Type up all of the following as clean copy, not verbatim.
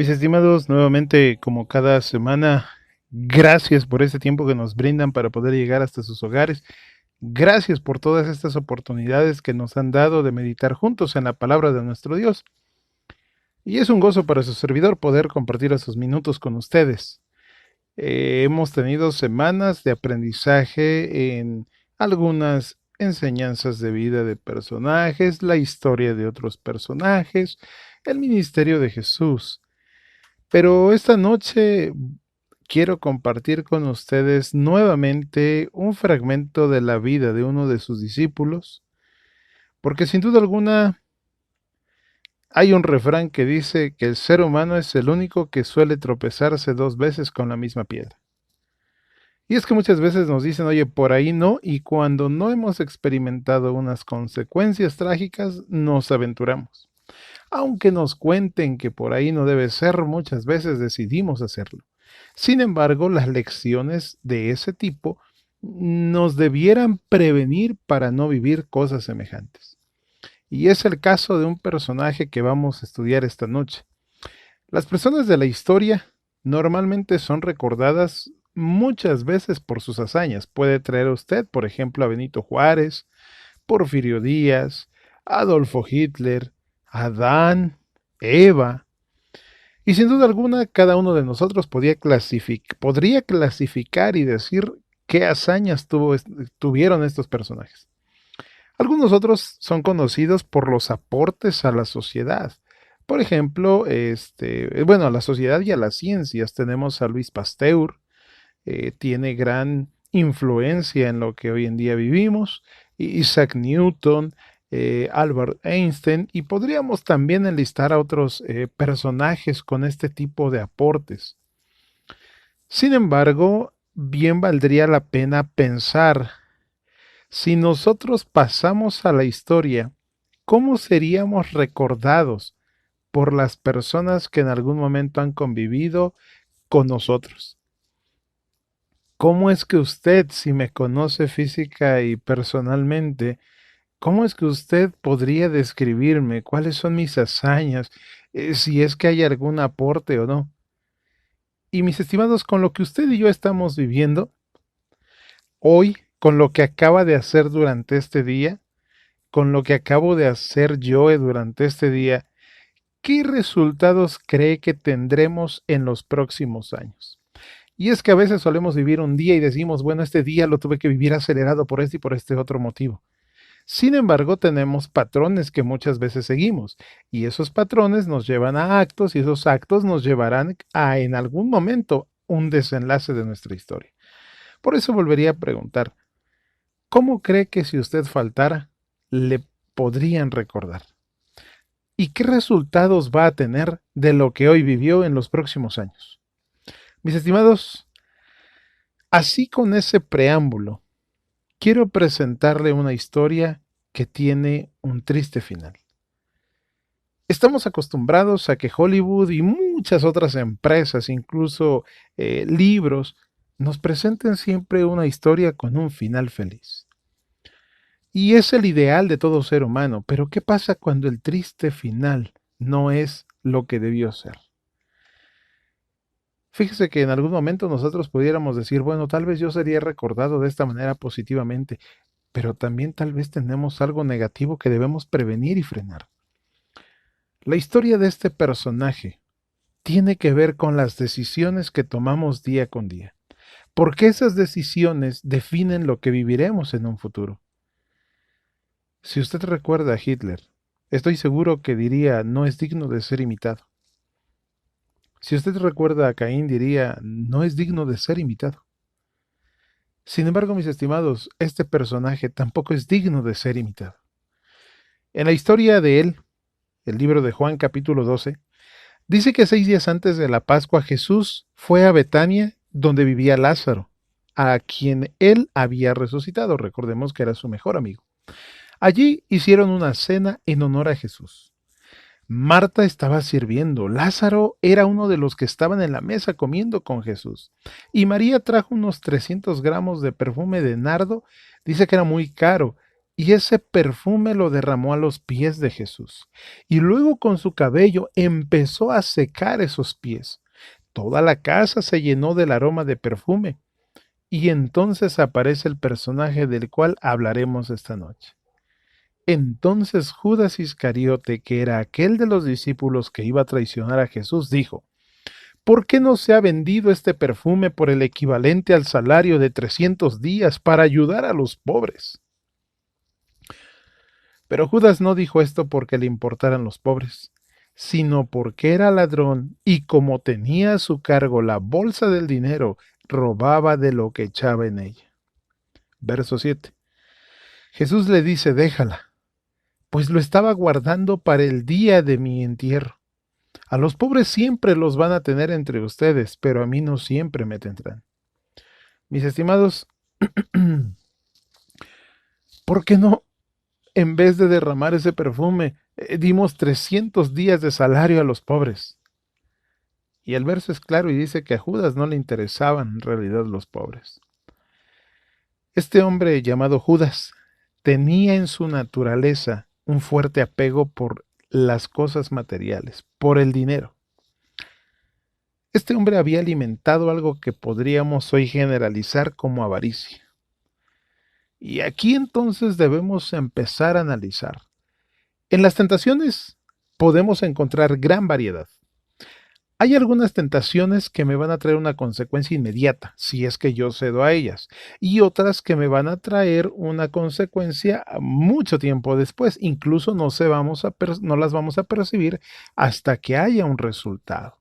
Mis estimados, nuevamente, como cada semana, gracias por este tiempo que nos brindan para poder llegar hasta sus hogares. Gracias por todas estas oportunidades que nos han dado de meditar juntos en la palabra de nuestro Dios. Y es un gozo para su servidor poder compartir esos minutos con ustedes. Hemos tenido semanas de aprendizaje en algunas enseñanzas de vida de personajes, la historia de otros personajes, el ministerio de Jesús. Pero esta noche quiero compartir con ustedes nuevamente un fragmento de la vida de uno de sus discípulos, porque sin duda alguna hay un refrán que dice que el ser humano es el único que suele tropezarse dos veces con la misma piedra. Y es que muchas veces nos dicen, oye, por ahí no, y cuando no hemos experimentado unas consecuencias trágicas, nos aventuramos. Aunque nos cuenten que por ahí no debe ser, muchas veces decidimos hacerlo. Sin embargo, las lecciones de ese tipo nos debieran prevenir para no vivir cosas semejantes. Y es el caso de un personaje que vamos a estudiar esta noche. Las personas de la historia normalmente son recordadas muchas veces por sus hazañas. Puede traer a usted, por ejemplo, a Benito Juárez, Porfirio Díaz, Adolfo Hitler, Adán, Eva, y sin duda alguna, cada uno de nosotros podría clasificar y decir qué hazañas tuvieron estos personajes. Algunos otros son conocidos por los aportes a la sociedad. Por ejemplo, a la sociedad y a las ciencias tenemos a Luis Pasteur, tiene gran influencia en lo que hoy en día vivimos, Isaac Newton, Albert Einstein, y podríamos también enlistar a otros personajes con este tipo de aportes. Sin embargo, bien valdría la pena pensar, si nosotros pasamos a la historia, ¿cómo seríamos recordados por las personas que en algún momento han convivido con nosotros? ¿Cómo es que usted, si me conoce física y personalmente, cómo es que usted podría describirme cuáles son mis hazañas, si es que hay algún aporte o no? Y mis estimados, con lo que usted y yo estamos viviendo hoy, con lo que acaba de hacer durante este día, con lo que acabo de hacer yo durante este día, ¿qué resultados cree que tendremos en los próximos años? Y es que a veces solemos vivir un día y decimos, bueno, este día lo tuve que vivir acelerado por este y por este otro motivo. Sin embargo, tenemos patrones que muchas veces seguimos y esos patrones nos llevan a actos y esos actos nos llevarán a en algún momento un desenlace de nuestra historia. Por eso volvería a preguntar, ¿cómo cree que si usted faltara, le podrían recordar? ¿Y qué resultados va a tener de lo que hoy vivió en los próximos años? Mis estimados, así con ese preámbulo, quiero presentarle una historia que tiene un triste final. Estamos acostumbrados a que Hollywood y muchas otras empresas, incluso libros, nos presenten siempre una historia con un final feliz. Y es el ideal de todo ser humano, pero ¿qué pasa cuando el triste final no es lo que debió ser? Fíjese que en algún momento nosotros pudiéramos decir, bueno, tal vez yo sería recordado de esta manera positivamente, pero también tal vez tenemos algo negativo que debemos prevenir y frenar. La historia de este personaje tiene que ver con las decisiones que tomamos día con día, porque esas decisiones definen lo que viviremos en un futuro. Si usted recuerda a Hitler, estoy seguro que diría, no es digno de ser imitado. Si usted recuerda a Caín, diría, no es digno de ser imitado. Sin embargo, mis estimados, este personaje tampoco es digno de ser imitado. En la historia de él, el libro de Juan capítulo 12, dice que 6 días antes de la Pascua Jesús fue a Betania, donde vivía Lázaro, a quien él había resucitado. Recordemos que era su mejor amigo. Allí hicieron una cena en honor a Jesús. Marta estaba sirviendo, Lázaro era uno de los que estaban en la mesa comiendo con Jesús, y María trajo unos 300 gramos de perfume de nardo, dice que era muy caro, y ese perfume lo derramó a los pies de Jesús. Y luego con su cabello empezó a secar esos pies. Toda la casa se llenó del aroma de perfume. Y entonces aparece el personaje del cual hablaremos esta noche. Entonces Judas Iscariote, que era aquel de los discípulos que iba a traicionar a Jesús, dijo: ¿por qué no se ha vendido este perfume por el equivalente al salario de 300 días para ayudar a los pobres? Pero Judas no dijo esto porque le importaran los pobres, sino porque era ladrón y como tenía a su cargo la bolsa del dinero, robaba de lo que echaba en ella. Verso 7. Jesús le dice: déjala, pues lo estaba guardando para el día de mi entierro. A los pobres siempre los van a tener entre ustedes, pero a mí no siempre me tendrán. Mis estimados, ¿por qué no, en vez de derramar ese perfume, dimos 300 días de salario a los pobres? Y el verso es claro y dice que a Judas no le interesaban en realidad los pobres. Este hombre llamado Judas tenía en su naturaleza un fuerte apego por las cosas materiales, por el dinero. Este hombre había alimentado algo que podríamos hoy generalizar como avaricia. Y aquí entonces debemos empezar a analizar. En las tentaciones podemos encontrar gran variedad. Hay algunas tentaciones que me van a traer una consecuencia inmediata, si es que yo cedo a ellas, y otras que me van a traer una consecuencia mucho tiempo después, incluso no las vamos a percibir hasta que haya un resultado.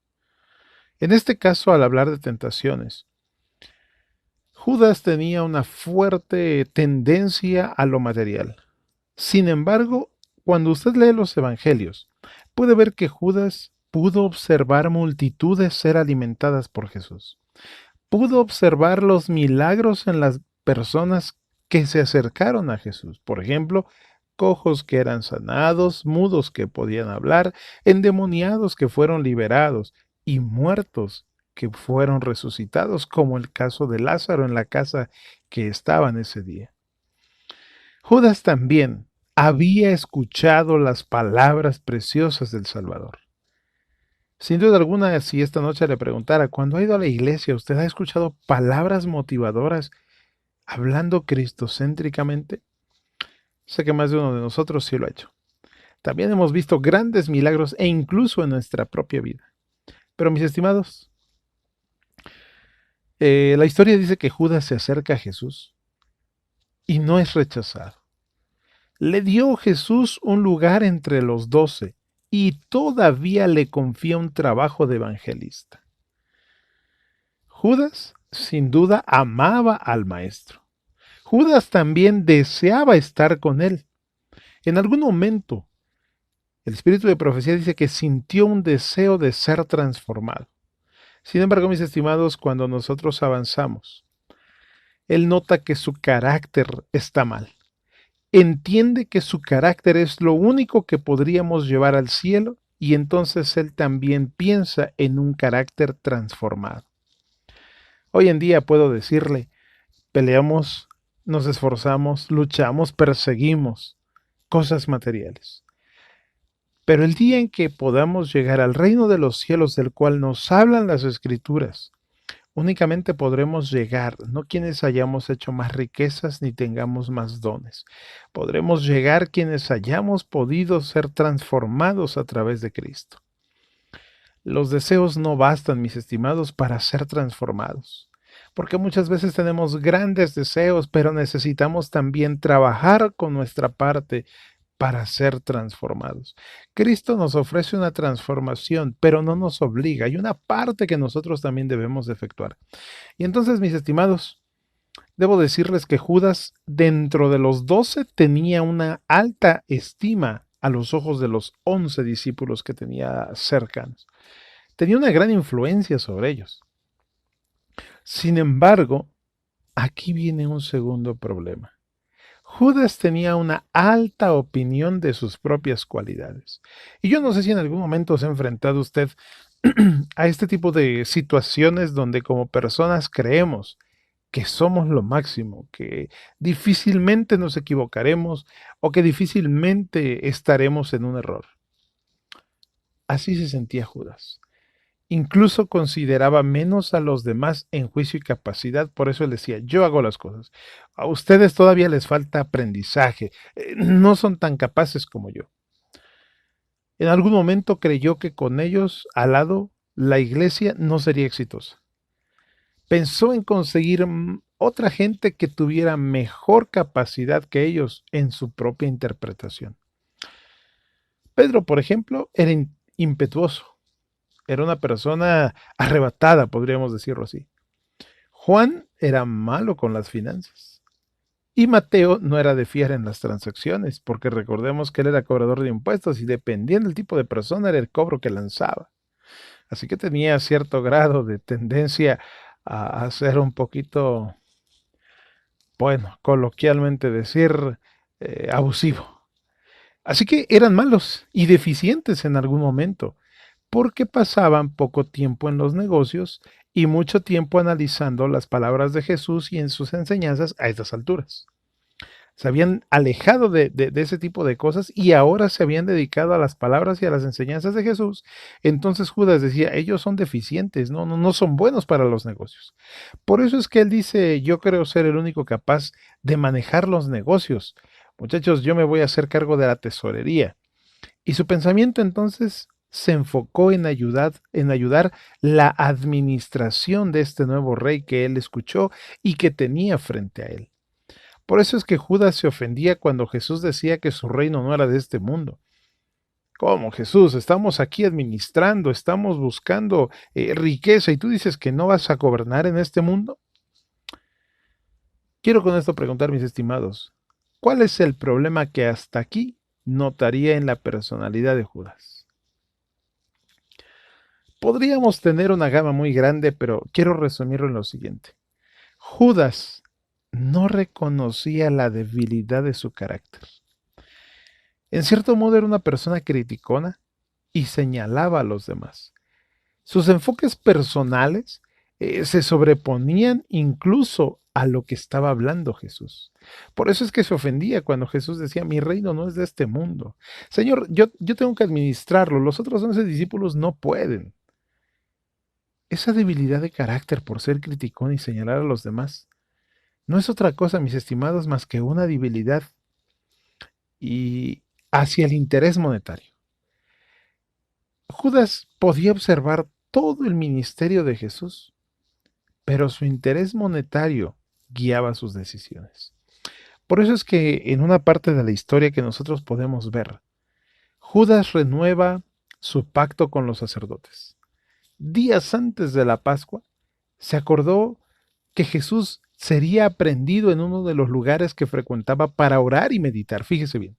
En este caso, al hablar de tentaciones, Judas tenía una fuerte tendencia a lo material. Sin embargo, cuando usted lee los evangelios, puede ver que Judas pudo observar multitudes ser alimentadas por Jesús. Pudo observar los milagros en las personas que se acercaron a Jesús. Por ejemplo, cojos que eran sanados, mudos que podían hablar, endemoniados que fueron liberados y muertos que fueron resucitados, como el caso de Lázaro en la casa que estaban ese día. Judas también había escuchado las palabras preciosas del Salvador. Sin duda alguna, si esta noche le preguntara, cuando ha ido a la iglesia, ¿usted ha escuchado palabras motivadoras hablando cristocéntricamente? Sé que más de uno de nosotros sí lo ha hecho. También hemos visto grandes milagros e incluso en nuestra propia vida. Pero mis estimados, la historia dice que Judas se acerca a Jesús y no es rechazado. Le dio Jesús un lugar entre los 12 y todavía le confía un trabajo de evangelista. Judas, sin duda, amaba al Maestro. Judas también deseaba estar con él. En algún momento, el espíritu de profecía dice que sintió un deseo de ser transformado. Sin embargo, mis estimados, cuando nosotros avanzamos, él nota que su carácter está mal. Entiende que su carácter es lo único que podríamos llevar al cielo y entonces él también piensa en un carácter transformado. Hoy en día puedo decirle, peleamos, nos esforzamos, luchamos, perseguimos cosas materiales. Pero el día en que podamos llegar al reino de los cielos del cual nos hablan las Escrituras, únicamente podremos llegar, no quienes hayamos hecho más riquezas ni tengamos más dones. Podremos llegar quienes hayamos podido ser transformados a través de Cristo. Los deseos no bastan, mis estimados, para ser transformados. Porque muchas veces tenemos grandes deseos, pero necesitamos también trabajar con nuestra parte para ser transformados. Cristo nos ofrece una transformación, pero no nos obliga. Hay una parte que nosotros también debemos de efectuar. Y entonces, mis estimados, debo decirles que Judas, dentro de los 12, tenía una alta estima a los ojos de los 11 discípulos que tenía cercanos. Tenía una gran influencia sobre ellos. Sin embargo, aquí viene un segundo problema. Judas tenía una alta opinión de sus propias cualidades. Y yo no sé si en algún momento se ha enfrentado usted a este tipo de situaciones donde como personas creemos que somos lo máximo, que difícilmente nos equivocaremos o que difícilmente estaremos en un error. Así se sentía Judas. Incluso consideraba menos a los demás en juicio y capacidad, por eso él decía, yo hago las cosas. A ustedes todavía les falta aprendizaje, no son tan capaces como yo. En algún momento creyó que con ellos al lado la iglesia no sería exitosa. Pensó en conseguir otra gente que tuviera mejor capacidad que ellos en su propia interpretación. Pedro, por ejemplo, era impetuoso, era una persona arrebatada, podríamos decirlo así. Juan era malo con las finanzas. Y Mateo no era de fiar en las transacciones, porque recordemos que él era cobrador de impuestos y dependiendo del tipo de persona era el cobro que lanzaba. Así que tenía cierto grado de tendencia a ser un poquito, bueno, coloquialmente decir, abusivo. Así que eran malos y deficientes en algún momento, porque pasaban poco tiempo en los negocios y mucho tiempo analizando las palabras de Jesús y en sus enseñanzas a estas alturas. Se habían alejado de ese tipo de cosas y ahora se habían dedicado a las palabras y a las enseñanzas de Jesús. Entonces Judas decía, ellos son deficientes, no son buenos para los negocios. Por eso es que él dice, yo creo ser el único capaz de manejar los negocios. Muchachos, yo me voy a hacer cargo de la tesorería. Y su pensamiento entonces se enfocó en ayudar la administración de este nuevo rey que él escuchó y que tenía frente a él. Por eso es que Judas se ofendía cuando Jesús decía que su reino no era de este mundo. ¿Cómo, Jesús? Estamos aquí administrando, estamos buscando riqueza y tú dices que no vas a gobernar en este mundo. Quiero con esto preguntar, mis estimados, ¿cuál es el problema que hasta aquí notaría en la personalidad de Judas? Podríamos tener una gama muy grande, pero quiero resumirlo en lo siguiente. Judas no reconocía la debilidad de su carácter. En cierto modo era una persona criticona y señalaba a los demás. Sus enfoques personales se sobreponían incluso a lo que estaba hablando Jesús. Por eso es que se ofendía cuando Jesús decía, mi reino no es de este mundo. Señor, yo tengo que administrarlo, los otros 11 discípulos no pueden. Esa debilidad de carácter por ser criticón y señalar a los demás no es otra cosa, mis estimados, más que una debilidad y hacia el interés monetario. Judas podía observar todo el ministerio de Jesús, pero su interés monetario guiaba sus decisiones. Por eso es que en una parte de la historia que nosotros podemos ver, Judas renueva su pacto con los sacerdotes. Días antes de la Pascua, se acordó que Jesús sería aprendido en uno de los lugares que frecuentaba para orar y meditar. Fíjese bien.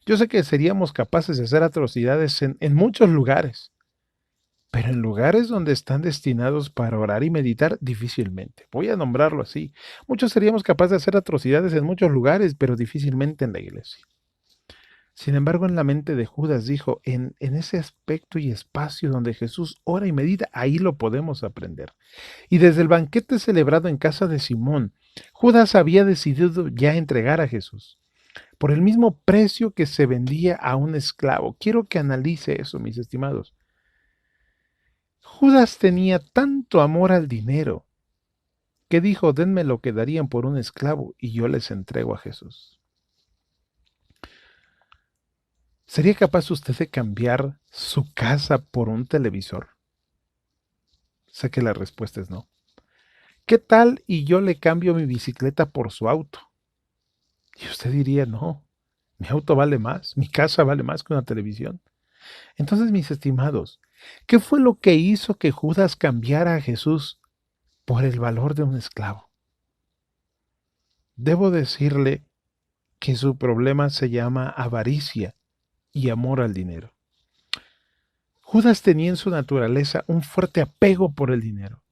Yo sé que seríamos capaces de hacer atrocidades en muchos lugares, pero en lugares donde están destinados para orar y meditar, difícilmente. Voy a nombrarlo así. Muchos seríamos capaces de hacer atrocidades en muchos lugares, pero difícilmente en la iglesia. Sin embargo, en la mente de Judas dijo, en ese aspecto y espacio donde Jesús ora y medita, ahí lo podemos aprender. Y desde el banquete celebrado en casa de Simón, Judas había decidido ya entregar a Jesús por el mismo precio que se vendía a un esclavo. Quiero que analice eso, mis estimados. Judas tenía tanto amor al dinero que dijo, denme lo que darían por un esclavo y yo les entrego a Jesús. ¿Sería capaz usted de cambiar su casa por un televisor? Sé que la respuesta es no. ¿Qué tal y yo le cambio mi bicicleta por su auto? Y usted diría, no, mi auto vale más, mi casa vale más que una televisión. Entonces, mis estimados, ¿qué fue lo que hizo que Judas cambiara a Jesús por el valor de un esclavo? Debo decirle que su problema se llama avaricia y amor al dinero. Judas tenía en su naturaleza un fuerte apego por el dinero.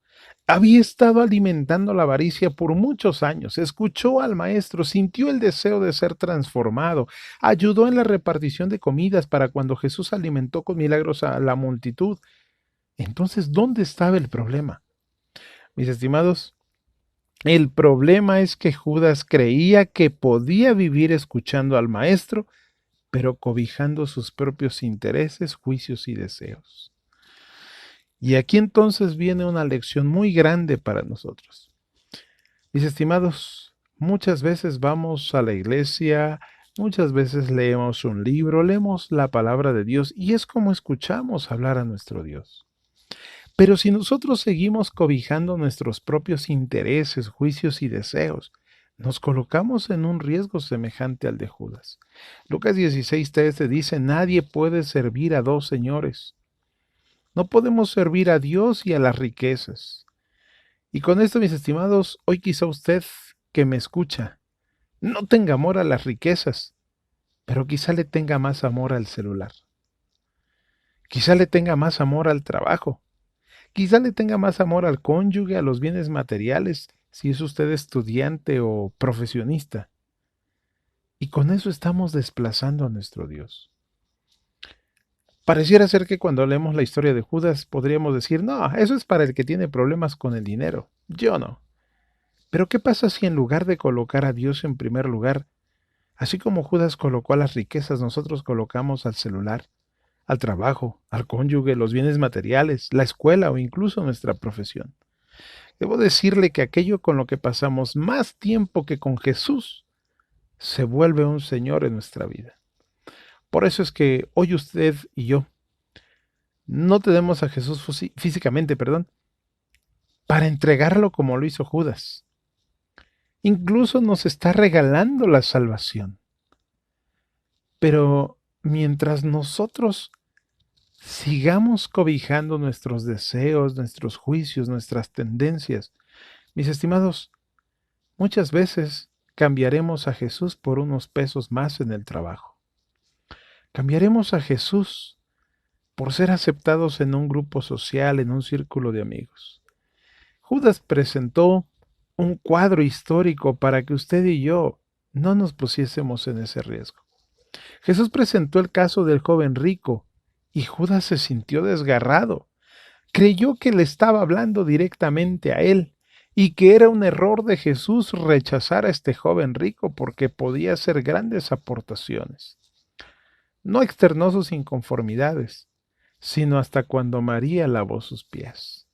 Había estado alimentando la avaricia por muchos años, escuchó al maestro, sintió el deseo de ser transformado, ayudó en la repartición de comidas para cuando Jesús alimentó con milagros a la multitud. Entonces, ¿dónde estaba el problema? Mis estimados, El problema es que Judas creía que podía vivir escuchando al maestro, pero cobijando sus propios intereses, juicios y deseos. Y aquí entonces viene una lección muy grande para nosotros. Mis estimados, muchas veces vamos a la iglesia, muchas veces leemos un libro, leemos la palabra de Dios y es como escuchamos hablar a nuestro Dios. Pero si nosotros seguimos cobijando nuestros propios intereses, juicios y deseos, nos colocamos en un riesgo semejante al de Judas. Lucas 16:13 dice, nadie puede servir a dos señores. No podemos servir a Dios y a las riquezas. Y con esto, mis estimados, hoy quizá usted que me escucha no tenga amor a las riquezas, pero quizá le tenga más amor al celular. Quizá le tenga más amor al trabajo. Quizá le tenga más amor al cónyuge, a los bienes materiales, si es usted estudiante o profesionista. Y con eso estamos desplazando a nuestro Dios. Pareciera ser que cuando leemos la historia de Judas podríamos decir, no, eso es para el que tiene problemas con el dinero. Yo no. Pero ¿qué pasa si en lugar de colocar a Dios en primer lugar, así como Judas colocó a las riquezas, nosotros colocamos al celular, al trabajo, al cónyuge, los bienes materiales, la escuela o incluso nuestra profesión? Debo decirle que aquello con lo que pasamos más tiempo que con Jesús se vuelve un Señor en nuestra vida. Por eso es que hoy usted y yo no tenemos a Jesús físicamente, para entregarlo como lo hizo Judas. Incluso nos está regalando la salvación. Pero mientras nosotros sigamos cobijando nuestros deseos, nuestros juicios, nuestras tendencias, mis estimados, muchas veces cambiaremos a Jesús por unos pesos más en el trabajo. Cambiaremos a Jesús por ser aceptados en un grupo social, en un círculo de amigos. Judas presentó un cuadro histórico para que usted y yo no nos pusiésemos en ese riesgo. Jesús presentó el caso del joven rico y Judas se sintió desgarrado. Creyó que le estaba hablando directamente a él y que era un error de Jesús rechazar a este joven rico porque podía hacer grandes aportaciones. No externó sus inconformidades, sino hasta cuando María lavó sus pies.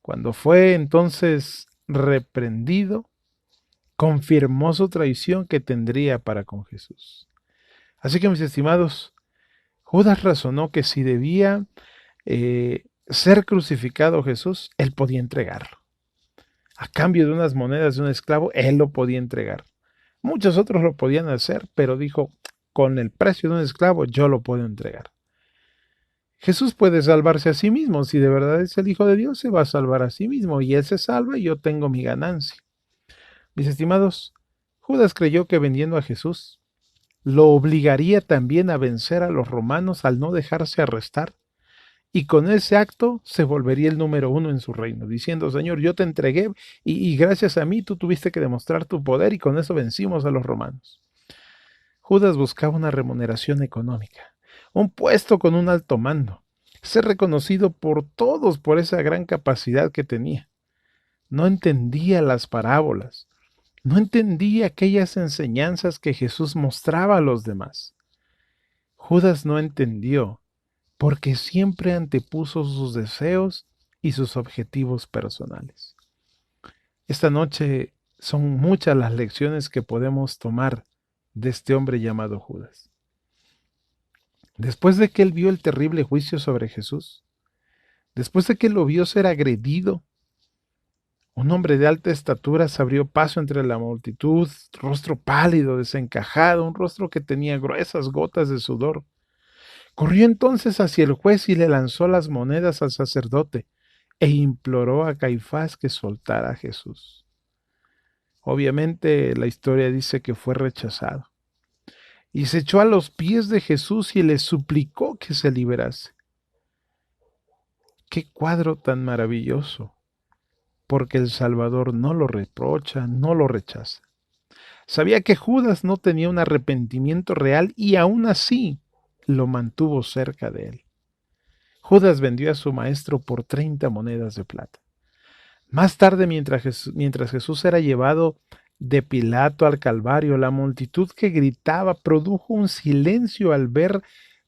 Cuando fue entonces reprendido, confirmó su traición que tendría para con Jesús. Así que, mis estimados, Judas razonó que si debía ser crucificado Jesús, él podía entregarlo. A cambio de unas monedas de un esclavo, él lo podía entregar. Muchos otros lo podían hacer, pero dijo, con el precio de un esclavo, yo lo puedo entregar. Jesús puede salvarse a sí mismo. Si de verdad es el Hijo de Dios, se va a salvar a sí mismo. Y él se salva y yo tengo mi ganancia. Mis estimados, Judas creyó que vendiendo a Jesús, lo obligaría también a vencer a los romanos al no dejarse arrestar. Y con ese acto se volvería el número uno en su reino, diciendo, Señor, yo te entregué y gracias a mí tú tuviste que demostrar tu poder y con eso vencimos a los romanos. Judas buscaba una remuneración económica, un puesto con un alto mando, ser reconocido por todos por esa gran capacidad que tenía. No entendía las parábolas, no entendía aquellas enseñanzas que Jesús mostraba a los demás. Judas no entendió porque siempre antepuso sus deseos y sus objetivos personales. Esta noche son muchas las lecciones que podemos tomar de este hombre llamado Judas. Después de que él vio el terrible juicio sobre Jesús, después de que lo vio ser agredido, un hombre de alta estatura se abrió paso entre la multitud, rostro pálido, desencajado, un rostro que tenía gruesas gotas de sudor. Corrió entonces hacia el juez y le lanzó las monedas al sacerdote e imploró a Caifás que soltara a Jesús. Obviamente la historia dice que fue rechazado. Y se echó a los pies de Jesús y le suplicó que se liberase. ¡Qué cuadro tan maravilloso! Porque el Salvador no lo reprocha, no lo rechaza. Sabía que Judas no tenía un arrepentimiento real y aún así lo mantuvo cerca de él. Judas vendió a su maestro por 30 monedas de plata. Más tarde, mientras Jesús era llevado de Pilato al Calvario, la multitud que gritaba produjo un silencio al ver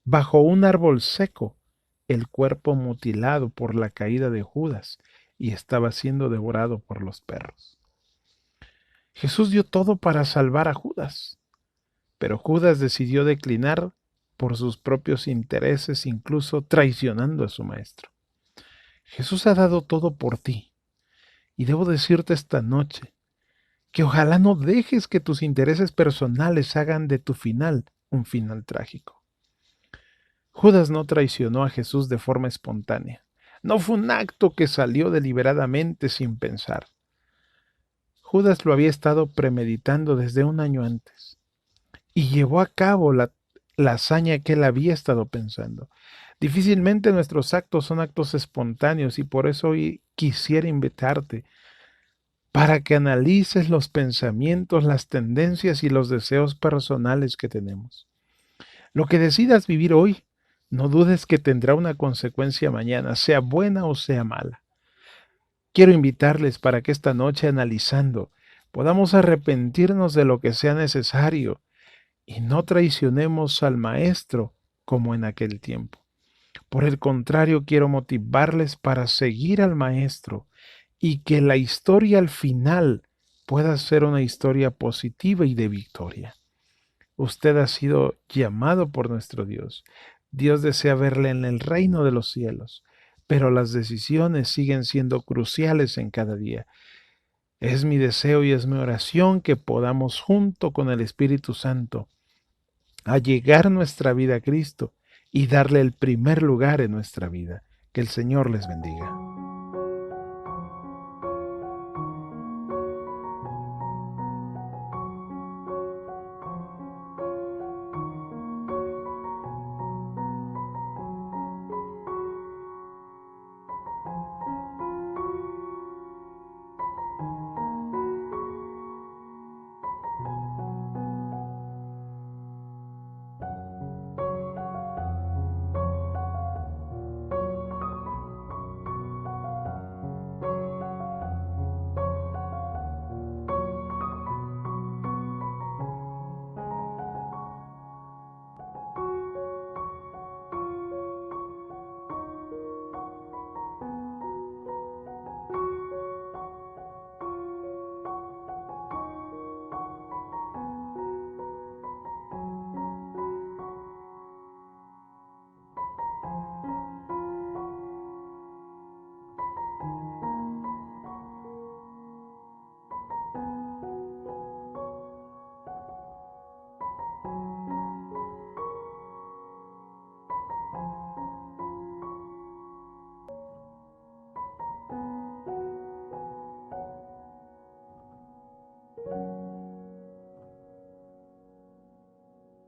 bajo un árbol seco el cuerpo mutilado por la caída de Judas y estaba siendo devorado por los perros. Jesús dio todo para salvar a Judas, pero Judas decidió declinar por sus propios intereses, incluso traicionando a su maestro. Jesús ha dado todo por ti, y debo decirte esta noche que ojalá no dejes que tus intereses personales hagan de tu final un final trágico. Judas no traicionó a Jesús de forma espontánea. No fue un acto que salió deliberadamente sin pensar. Judas lo había estado premeditando desde un año antes y llevó a cabo la hazaña que él había estado pensando. Difícilmente nuestros actos son actos espontáneos y por eso hoy quisiera invitarte para que analices los pensamientos, las tendencias y los deseos personales que tenemos. Lo que decidas vivir hoy, no dudes que tendrá una consecuencia mañana, sea buena o sea mala. Quiero invitarles para que esta noche analizando podamos arrepentirnos de lo que sea necesario y no traicionemos al Maestro como en aquel tiempo. Por el contrario, quiero motivarles para seguir al Maestro y que la historia al final pueda ser una historia positiva y de victoria. Usted ha sido llamado por nuestro Dios. Dios desea verle en el reino de los cielos, pero las decisiones siguen siendo cruciales en cada día. Es mi deseo y es mi oración que podamos junto con el Espíritu Santo allegar nuestra vida a Cristo y darle el primer lugar en nuestra vida. Que el Señor les bendiga.